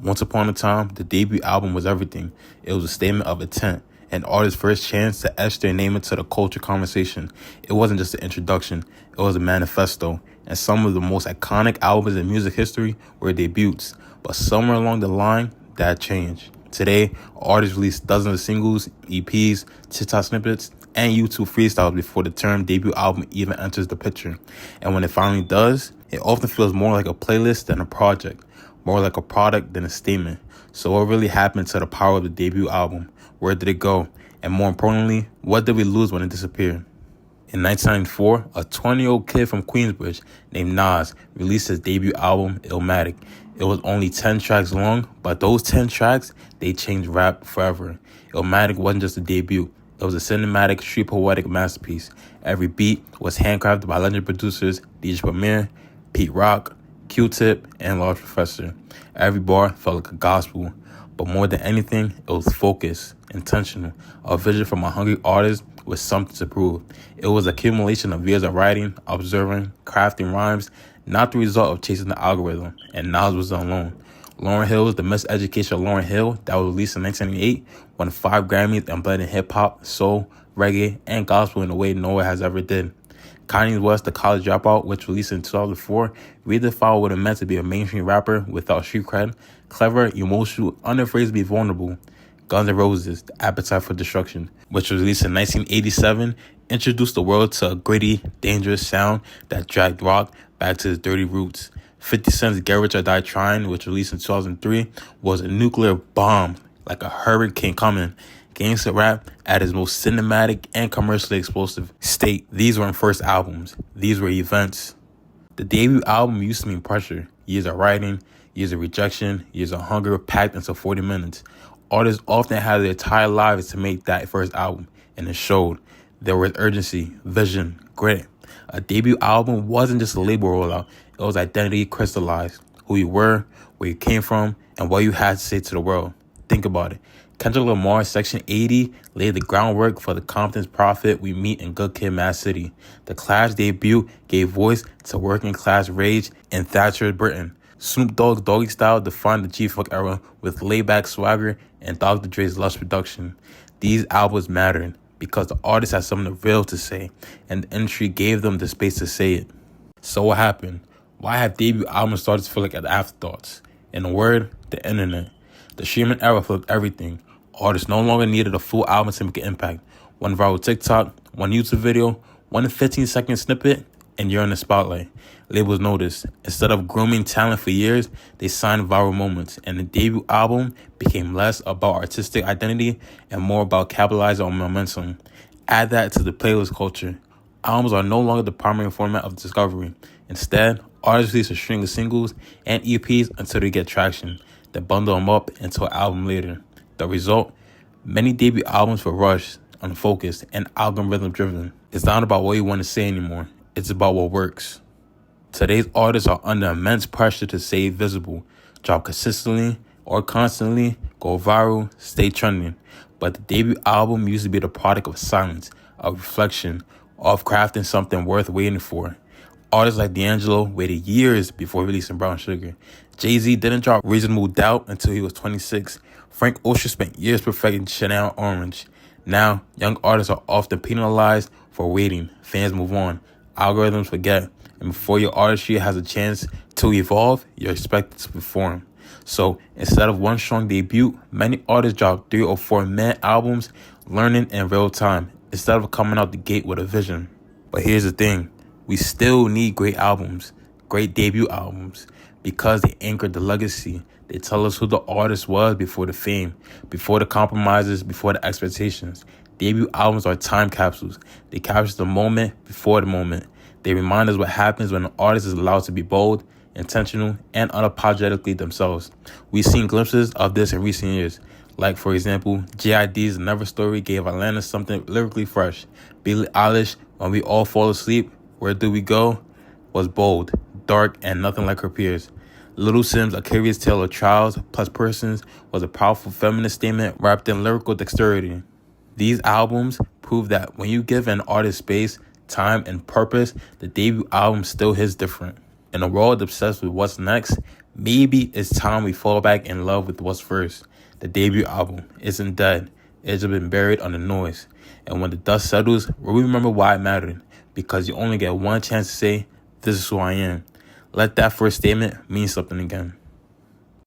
Once upon a time, the debut album was everything. It was a statement of intent, an artist's first chance to etch their name into the culture conversation. It wasn't just an introduction, it was a manifesto. And some of the most iconic albums in music history were debuts. But somewhere along the line, that changed. Today, artists release dozens of singles, EPs, TikTok snippets, and YouTube freestyles before the term debut album even enters the picture. And when it finally does, it often feels more like a playlist than a project, more like a product than a statement. So what really happened to the power of the debut album? Where did it go? And more importantly, what did we lose when it disappeared? In 1994, a 20-year-old kid from Queensbridge named Nas released his debut album, Illmatic. It was only 10 tracks long, but those 10 tracks, they changed rap forever. Illmatic wasn't just a debut. It was a cinematic, street poetic masterpiece. Every beat was handcrafted by legendary producers DJ Premier, Pete Rock, Q-Tip, and Large Professor. Every bar felt like a gospel. But more than anything, it was focused, intentional, a vision from a hungry artist with something to prove. It was accumulation of years of writing, observing, crafting rhymes, not the result of chasing the algorithm. And Nas was alone. Lauryn Hill's The Miseducation of Lauryn Hill, that was released in 1998, won 5 Grammys and blended hip-hop, soul, reggae, and gospel in a way no one has ever did. Kanye West, The College Dropout, which released in 2004, redefined what it meant to be a mainstream rapper without street cred, clever, emotional, unafraid to be vulnerable. Guns N' Roses, The Appetite for Destruction, which was released in 1987, introduced the world to a gritty, dangerous sound that dragged rock back to its dirty roots. 50 Cent's Get Rich or Die Trying, which was released in 2003, was a nuclear bomb, like a hurricane coming. Gangsta rap at its most cinematic and commercially explosive state. These weren't first albums. These were events. The debut album used to mean pressure. Years of writing, years of rejection, years of hunger packed into 40 minutes. Artists often had their entire lives to make that first album, and it showed. There was urgency, vision, grit. A debut album wasn't just a label rollout. It was identity crystallized. Who you were, where you came from, and what you had to say to the world. Think about it. Kendrick Lamar's Section 80 laid the groundwork for the Compton's Prophet we meet in Good Kid, Mad City. The Clash debut gave voice to working class rage in Thatcher's Britain. Snoop Dogg's Doggy Style defined the G-Funk era with laid-back swagger and Dr. Dre's lush production. These albums mattered because the artists had something real to say, and the industry gave them the space to say it. So what happened? Why have debut albums started to feel like afterthoughts? In a word, the internet. The streaming era flipped everything. Artists no longer needed a full album to make an impact. One viral TikTok, one YouTube video, one 15-second snippet, and you're in the spotlight. Labels noticed. Instead of grooming talent for years, they signed viral moments, and the debut album became less about artistic identity and more about capitalizing on momentum. Add that to the playlist culture. Albums are no longer the primary format of discovery. Instead, artists release a string of singles and EPs until they get traction, then bundle them up into an album later. The result? Many debut albums were rushed, unfocused, and algorithm-driven. It's not about what you want to say anymore. It's about what works. Today's artists are under immense pressure to stay visible, drop consistently or constantly, go viral, stay trending. But the debut album used to be the product of silence, of reflection, of crafting something worth waiting for. Artists like D'Angelo waited years before releasing Brown Sugar. Jay-Z didn't drop Reasonable Doubt until he was 26. Frank Ocean spent years perfecting Chanel Orange. Now, young artists are often penalized for waiting. Fans move on. Algorithms forget. And before your artistry has a chance to evolve, you're expected to perform. So, instead of one strong debut, many artists drop 3 or 4 minute albums, learning in real time, instead of coming out the gate with a vision. But here's the thing. We still need great albums, great debut albums, because they anchored the legacy. They tell us who the artist was before the fame, before the compromises, before the expectations. Debut albums are time capsules. They capture the moment before the moment. They remind us what happens when an artist is allowed to be bold, intentional, and unapologetically themselves. We've seen glimpses of this in recent years. Like, for example, J.I.D.'s Never Story gave Atlanta something lyrically fresh. Billie Eilish, When We All Fall Asleep, Where Do We Go? Was bold, dark, and nothing like her peers. Little Sim's A Curious Tale of Trials plus Persons was a powerful feminist statement wrapped in lyrical dexterity. These albums prove that when you give an artist space, time, and purpose, the debut album still hits different. In a world obsessed with what's next, Maybe it's time we fall back in love with what's first. The debut album isn't dead. It's just been buried under noise. And when the dust settles, we'll remember why it mattered. Because you only get one chance to say, this is who I am. Let that first statement mean something again.